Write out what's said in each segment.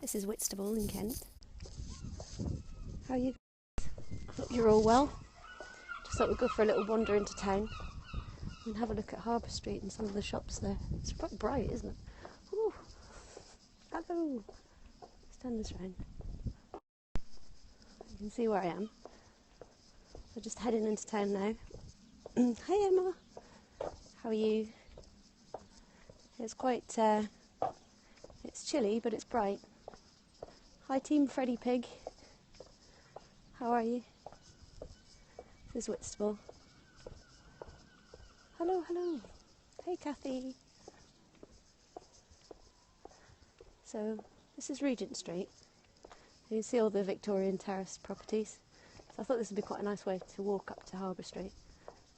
This is Whitstable in Kent. How are you? I hope you're all well. Just thought we'd go for a little wander into town and have a look at Harbour Street and some of the shops there. It's quite bright, isn't it? Ooh. Hello! Let's turn this round. You can see where I am. So just heading into town now. Hey Emma! How are you? It's quite, it's chilly, but it's bright. Hi Team Freddy Pig. How are you? This is Whitstable. Hello, hello. Hey Kathy. So this is Regent Street. You can see all the Victorian terrace properties. So I thought this would be quite a nice way to walk up to Harbour Street.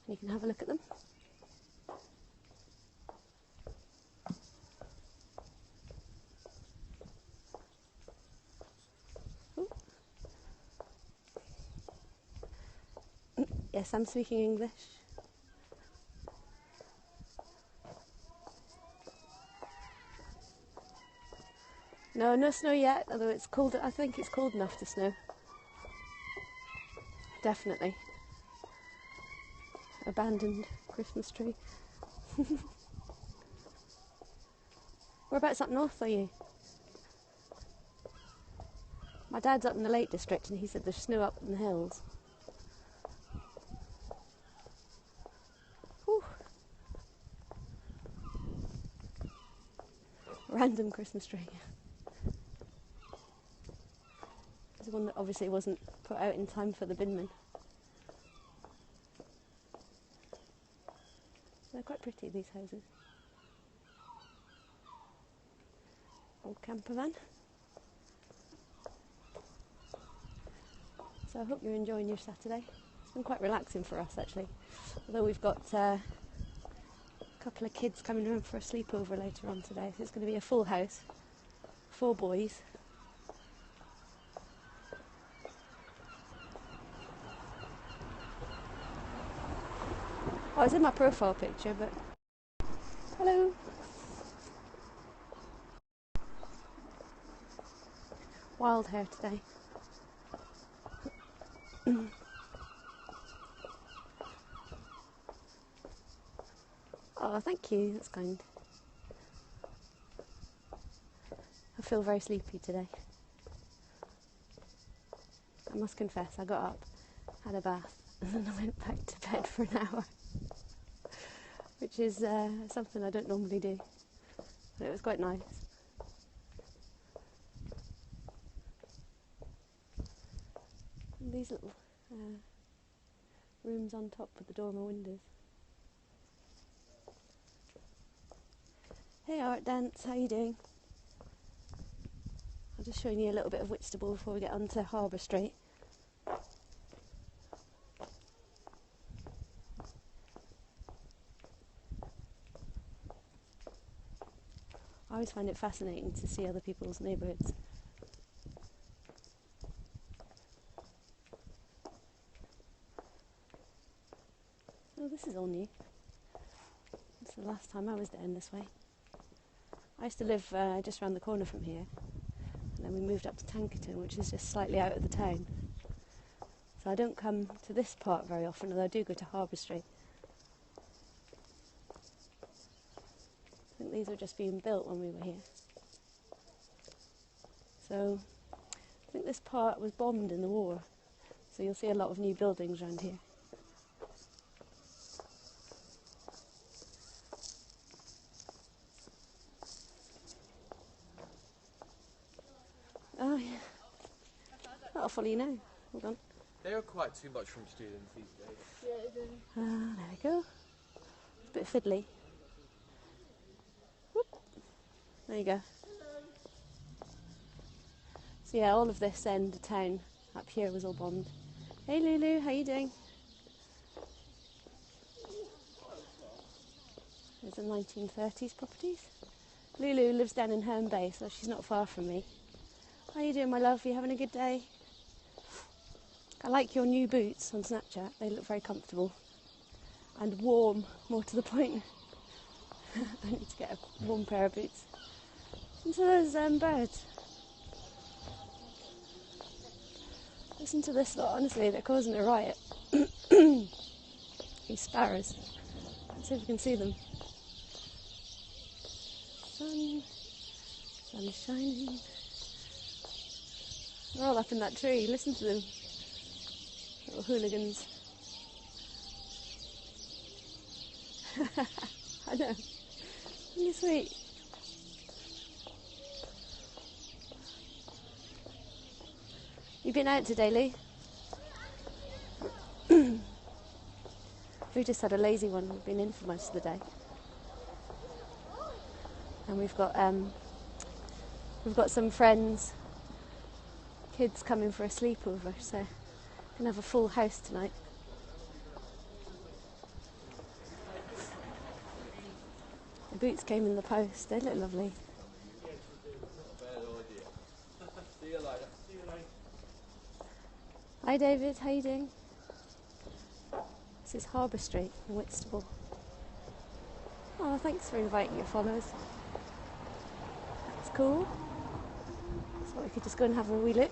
And you can have a look at them. Ooh. Yes, I'm speaking English. No, no snow yet, although it's cold. I think it's cold enough to snow. Definitely. Abandoned Christmas tree. Whereabouts up north are you? My dad's up in the Lake District and he said there's snow up in the hills. Whew. Random Christmas tree. There's one that obviously wasn't put out in time for the binman. They're quite pretty, these houses. Old camper van. So I hope you're enjoying your Saturday. It's been quite relaxing for us actually. Although we've got a couple of kids coming around for a sleepover later on today. So it's going to be a full house. 4 boys. Oh, it's in my profile picture, but... Hello! Wild hair today. Oh, thank you, that's kind. I feel very sleepy today. I must confess, I got up, had a bath, and then I went back to bed for an hour. Which is something I don't normally do. But it was quite nice. And these little rooms on top with the dormer windows. Hey Art Dance, how you doing? I'm just showing you a little bit of Whitstable before we get onto Harbour Street. I always find it fascinating to see other people's neighbourhoods. Oh, this is all new. It's the last time I was down this way. I used to live just around the corner from here, and then we moved up to Tankerton, which is just slightly out of the town. So I don't come to this part very often, although I do go to Harbour Street. I think these were just being built when we were here. So I think this part was bombed in the war, so you'll see a lot of new buildings around here. Oh yeah, that'll follow you now. Hold on. They are quite too much from students these days. Yeah, there we go. It's a bit fiddly. Whoop. There you go. So yeah, all of this end of town up here was all bombed. Hey Lulu, how you doing? There's the 1930s properties. Lulu lives down in Herne Bay, so she's not far from me. How you doing, my love? You having a good day? I like your new boots on Snapchat. They look very comfortable and warm, more to the point. I need to get a warm pair of boots. And so there's birds. Listen to this lot, honestly, they're causing a riot. These sparrows. Let's see if we can see them. Sun is shining. They're all up in that tree, listen to them. Little hooligans. I know. Really sweet. You been out today, Lee? We just had a lazy one. We've been in for most of the day, and we've got some friends, kids coming for a sleepover, so we're gonna have a full house tonight. The boots came in the post. They look lovely. See you later. Hi David, how you doing? This is Harbour Street in Whitstable. Oh, thanks for inviting your followers. That's cool. So we could just go and have a wee look.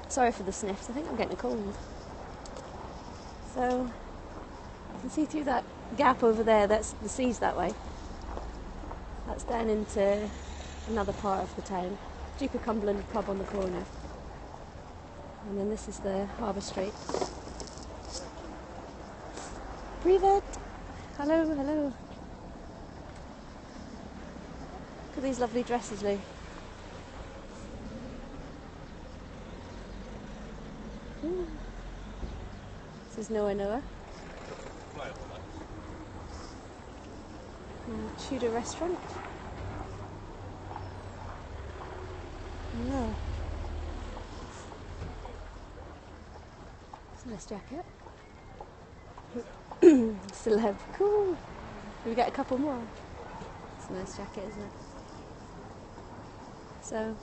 Sorry for the sniffs, I think I'm getting a cold. So, you can see through that gap over there, that's the sea's that way. That's down into another part of the town. Duke of Cumberland pub on the corner. And then this is the Harbour Street. Breathe it! Hello, hello. Look at these lovely dresses, Lou. Ooh. This is Noah Noah. Tudor restaurant. Oh. It's a nice jacket. Still have cool. We get a couple more. It's a nice jacket, isn't it? So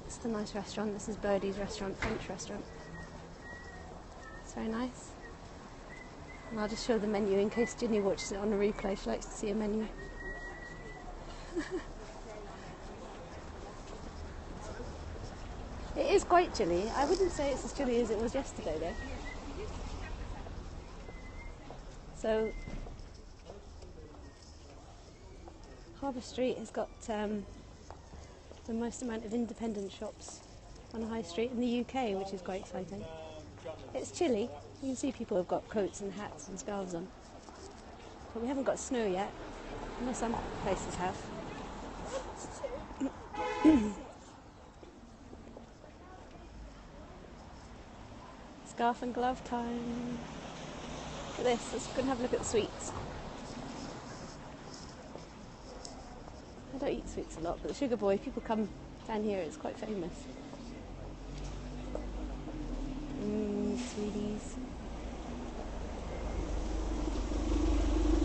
it's the nice restaurant. This is Birdie's restaurant, French restaurant. It's very nice. And I'll just show the menu in case Ginny watches it on a replay. She likes to see a menu. It is quite chilly. I wouldn't say it's as chilly as it was yesterday though. So Harbour Street has got the most amount of independent shops on a high street in the UK, which is quite exciting. It's chilly. You can see people have got coats and hats and scarves on. But we haven't got snow yet. I know some places have. Scarf and glove time. Look at this. Let's go and have a look at the sweets. I don't eat sweets a lot, but the Sugar Boy, people come down here, it's quite famous. Sweeties.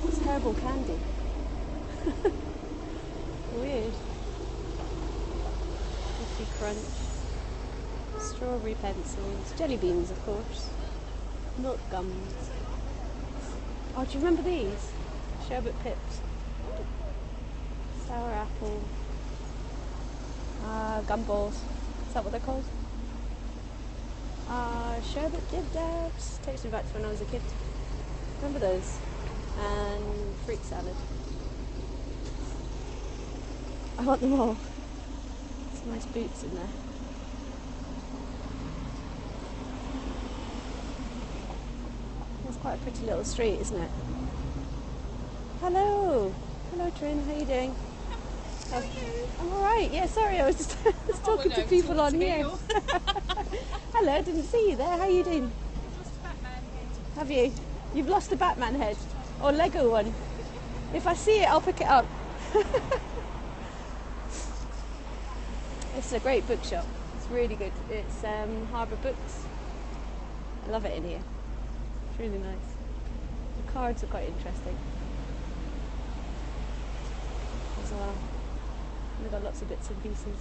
It's herbal candy. Weird. Coffee crunch. Strawberry pencils. Jelly beans, of course. Milk gums. Oh, do you remember these? Sherbet pips. Sour apple. Gumballs. Is that what they're called? Sherbet dib dabs. Takes me back to when I was a kid. Remember those? And fruit salad. I want them all. Some nice boots in there. It's quite a pretty little street, isn't it? Hello! Hello Trin, how are you doing? How are you? I'm alright, yeah, sorry, I was just talking to people on here. Hello, didn't see you there, how are you doing? Have you? You've lost a Batman head? Or Lego one? If I see it, I'll pick it up. It's a great bookshop. It's really good. It's Harbour Books. I love it in here. It's really nice. The cards are quite interesting as well. And they've got lots of bits and pieces.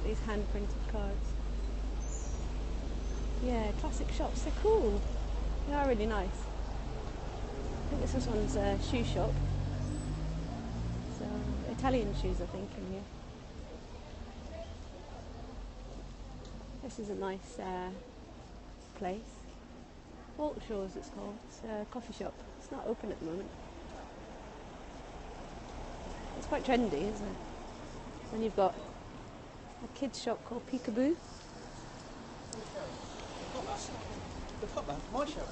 These hand-printed cards. Yeah, classic shops. They're cool. They are really nice. I think this one's a shoe shop. So they Italian shoes, I think, in here. This is a nice place. Walt Shores it's called. It's a coffee shop. It's not open at the moment. It's quite trendy, isn't it? Then you've got a kids shop called Peekaboo. They've got that, my show.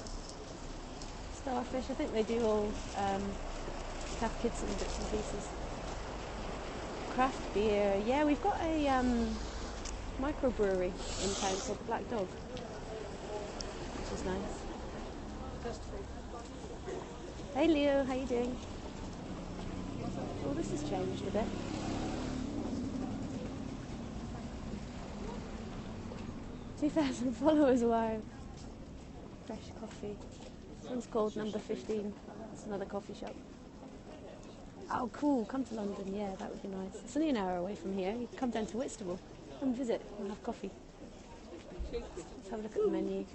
Starfish, I think they do all have kids and bits and pieces. Craft beer, yeah, we've got a microbrewery in town called the Black Dog, which is nice. Hey Leo, how you doing? Oh, this has changed a bit. $2,000 followers, wow. Fresh coffee. This one's called Number 15. It's another coffee shop. Oh, cool. Come to London. Yeah, that would be nice. It's only an hour away from here. You can come down to Whitstable. Come visit and have coffee. Let's have a look at the menu.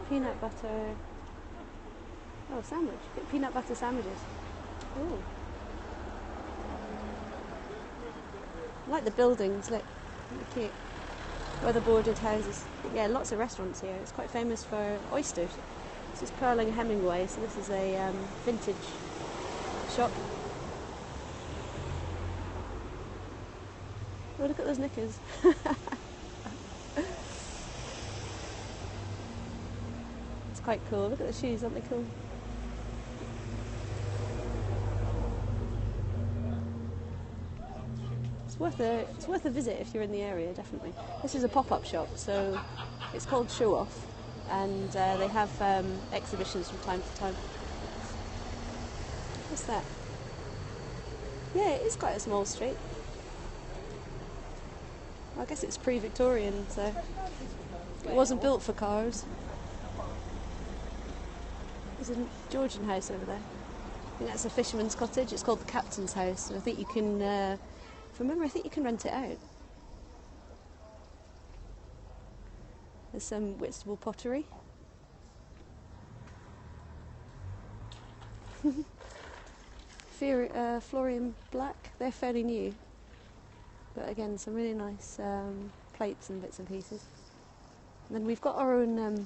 Peanut butter. Oh, sandwich. Get peanut butter sandwiches. Ooh. I like the buildings. Look, cute. Weatherboarded houses. Yeah, lots of restaurants here. It's quite famous for oysters. This is Curling Hemingway, so this is a vintage shop. Oh, look at those knickers. It's quite cool. Look at the shoes, aren't they cool? It's worth a visit if you're in the area, definitely. This is a pop-up shop, so it's called Show Off, and they have exhibitions from time to time. What's that? Yeah, it is quite a small street. I guess it's pre-Victorian, so it wasn't built for cars. There's a Georgian house over there. I think that's a fisherman's cottage. It's called the Captain's House, and I think you can, if I remember, I think you can rent it out. There's some Whitstable pottery. Florian Black, they're fairly new. But again, some really nice plates and bits and pieces. And then we've got our own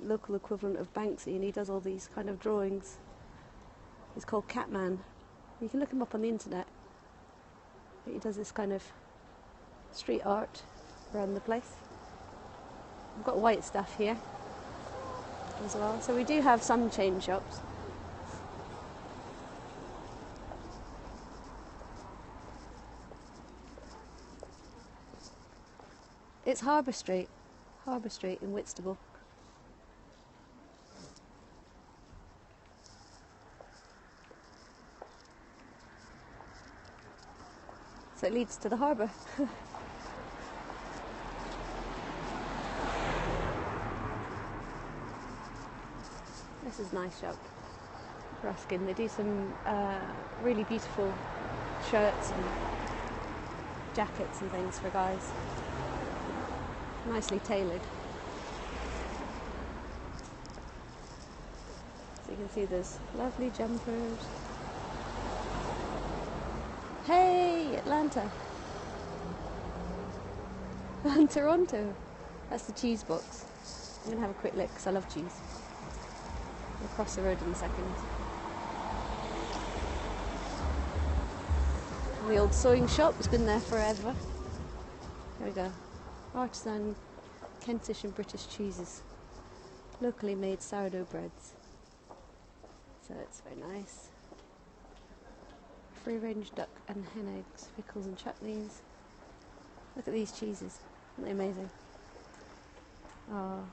local equivalent of Banksy, and he does all these kind of drawings. He's called Catman. You can look him up on the internet. But he does this kind of street art around the place. We've got white stuff here as well. So we do have some chain shops. It's Harbour Street in Whitstable. So it leads to the harbour. This is a nice shop, Ruskin. They do some really beautiful shirts and jackets and things for guys. Nicely tailored. So you can see there's lovely jumpers. Hey, Atlanta. And Toronto. That's the cheese box. I'm going to have a quick look because I love cheese. We'll cross the road in a second. The old sewing shop has been there forever. There we go. Artisan Kentish and British cheeses. Locally made sourdough breads. So it's very nice. Free range duck and hen eggs, pickles and chutneys. Look at these cheeses. Aren't they amazing? Oh.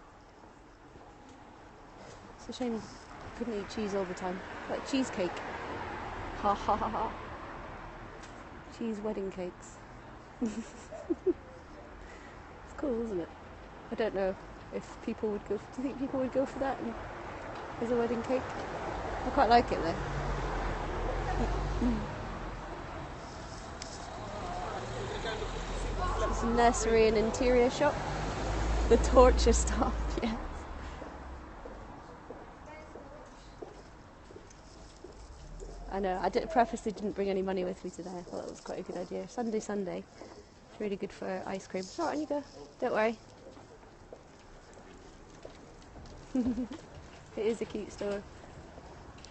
It's a shame you couldn't eat cheese all the time. Like cheesecake. Ha ha ha ha. Cheese wedding cakes. It's cool, isn't it? I don't know if people would go. Do you think people would go for that as a wedding cake? I quite like it though. It's a nursery and interior shop. The torture stop, yes. I know. I purposely didn't bring any money with me today. I thought that was quite a good idea. Sunday. It's really good for ice cream. Right, on you go. Don't worry. It is a cute store.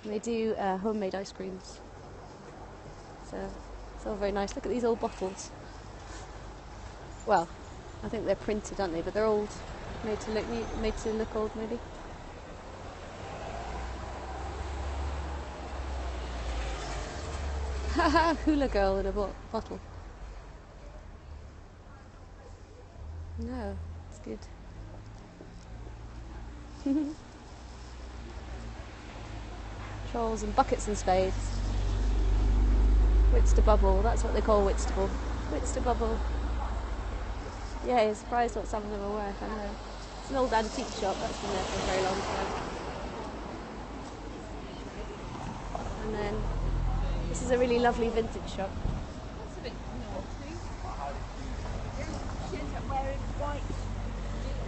And they do homemade ice creams. So it's all very nice. Look at these old bottles. Well, I think they're printed, aren't they? But they're old, made to look old, maybe. Haha, hula girl in a bottle. No, it's good. Trolls and buckets and spades. Whitstable, that's what they call Whitstable. Whitstable. Yeah, you're surprised what some of them are worth, I know. It's an old antique shop that's been there for a very long time. And then this is a really lovely vintage shop. That's a bit naughty. She's wearing white.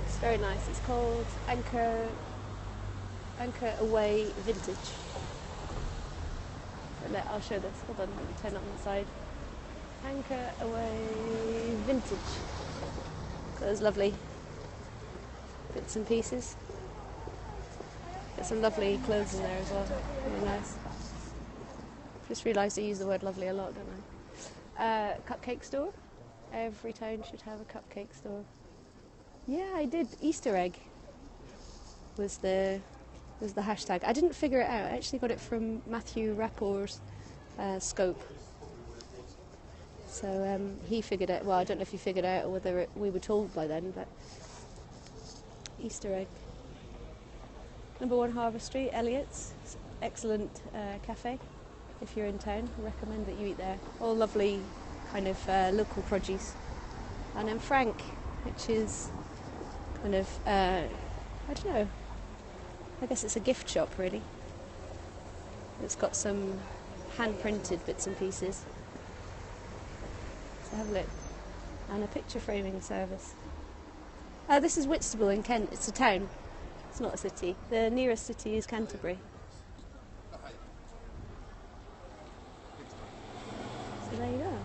It's very nice. It's called Anchor Away Vintage. So I'll show this. Hold on, let me turn it on the side. Anchor Away Vintage. Got those lovely bits and pieces. Got some lovely clothes in there as well. Really nice. Just realised I use the word lovely a lot, don't I? Cupcake store. Every town should have a cupcake store. Yeah, I did. Easter egg was the hashtag. I didn't figure it out. I actually got it from Matthew Rapport's scope. So he figured it. Well, I don't know if he figured out or whether we were told by then, but Easter egg. Number 1 Harbour Street, Elliot's. Excellent cafe. If you're in town, I recommend that you eat there. All lovely kind of local produce. And then Frank, which is kind of, I don't know, I guess it's a gift shop really. It's got some hand-printed bits and pieces. So have a look. And a picture framing service. This is Whitstable in Kent. It's a town. It's not a city. The nearest city is Canterbury. So there you go.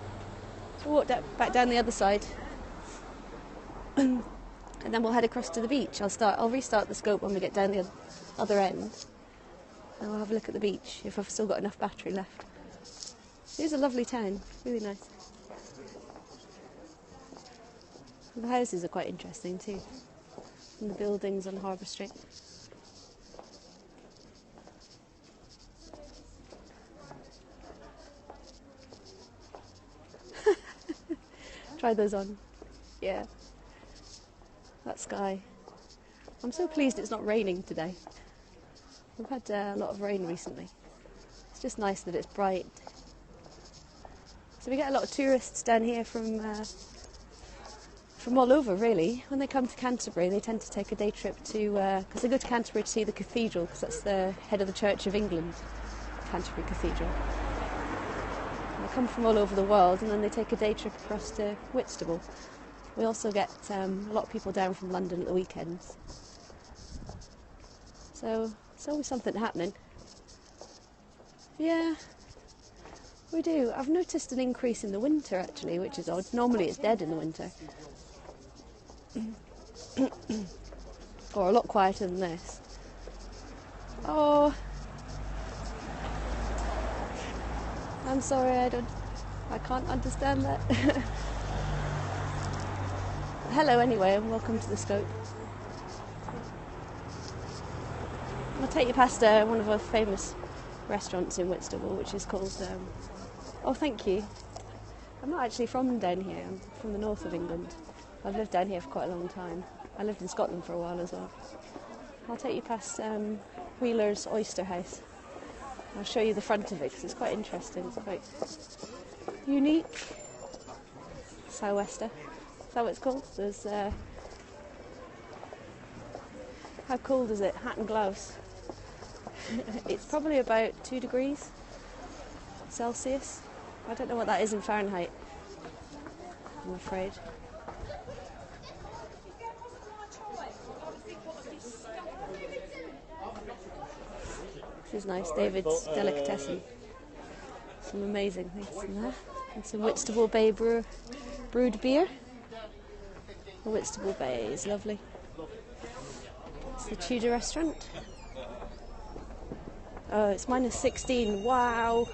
So we'll walk back down the other side. And then we'll head across to the beach. I'll restart the scope when we get down the other end. And we'll have a look at the beach if I've still got enough battery left. It is a lovely town. Really nice. The houses are quite interesting too, and the buildings on Harbour Street. Try those on. Yeah. That sky. I'm so pleased it's not raining today. We've had a lot of rain recently. It's just nice that it's bright. So we get a lot of tourists down here from all over really. When they come to Canterbury they tend to take a day trip to, because they go to Canterbury to see the cathedral, because that's the head of the Church of England, Canterbury Cathedral. And they come from all over the world and then they take a day trip across to Whitstable. We also get a lot of people down from London at the weekends. So it's always something happening. Yeah, we do. I've noticed an increase in the winter actually, which is odd. Normally it's dead in the winter. Or a lot quieter than this. Oh, I'm sorry, I can't understand that. Hello anyway, and welcome to the scope. I'll take you past one of our famous restaurants in Whitstable, which is called, oh thank you. I'm not actually from down here, I'm from the north of England. I've lived down here for quite a long time. I lived in Scotland for a while as well. I'll take you past Wheeler's Oyster House. I'll show you the front of it because it's quite interesting. It's quite unique. Sou'wester. Is that what it's called? There's how cold is it? Hat and gloves. It's probably about 2 degrees Celsius. I don't know what that is in Fahrenheit, I'm afraid. This is nice, David's Delicatessen. Some amazing things in there. And some Whitstable Bay brewed beer. The Whitstable Bay is lovely. It's the Tudor restaurant. Oh, it's minus 16. Wow.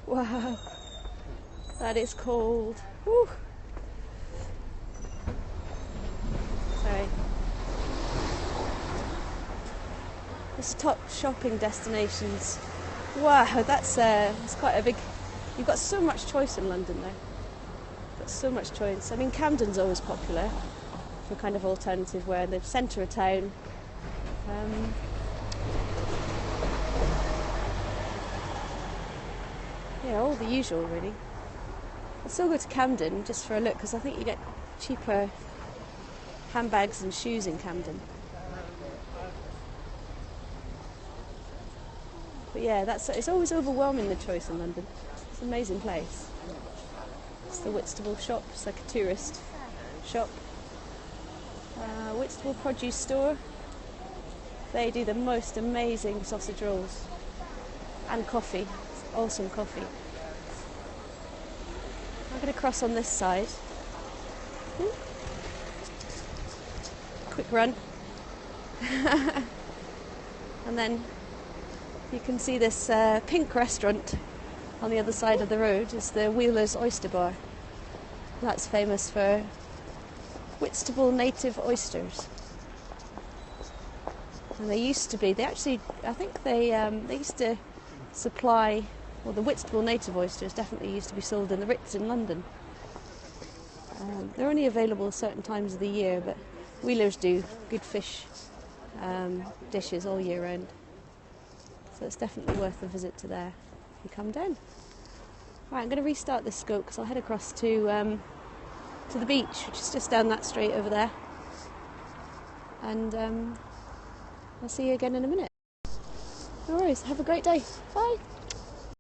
Wow. That is cold. Whew. Sorry. It's top shopping destinations. Wow, that's quite a big... You've got so much choice in London though. Got so much choice. I mean, Camden's always popular for kind of alternative wear. The centre of town. Yeah, all the usual really. I'll still go to Camden just for a look because I think you get cheaper handbags and shoes in Camden. But yeah, it's always overwhelming, the choice in London. It's an amazing place. It's the Whitstable shop. It's like a tourist shop. Whitstable produce store. They do the most amazing sausage rolls and coffee. It's awesome coffee. I'm going to cross on this side. Quick run. And then you can see this pink restaurant on the other side of the road. It's the Wheeler's Oyster Bar. That's famous for Whitstable native oysters. And they used to be, I think they used to supply, well, the Whitstable native oysters definitely used to be sold in the Ritz in London. They're only available at certain times of the year, but Wheelers do good fish dishes all year round. So it's definitely worth a visit to there if you come down. Right, I'm going to restart this scope because I'll head across to the beach, which is just down that straight over there. And I'll see you again in a minute. No worries, have a great day. Bye.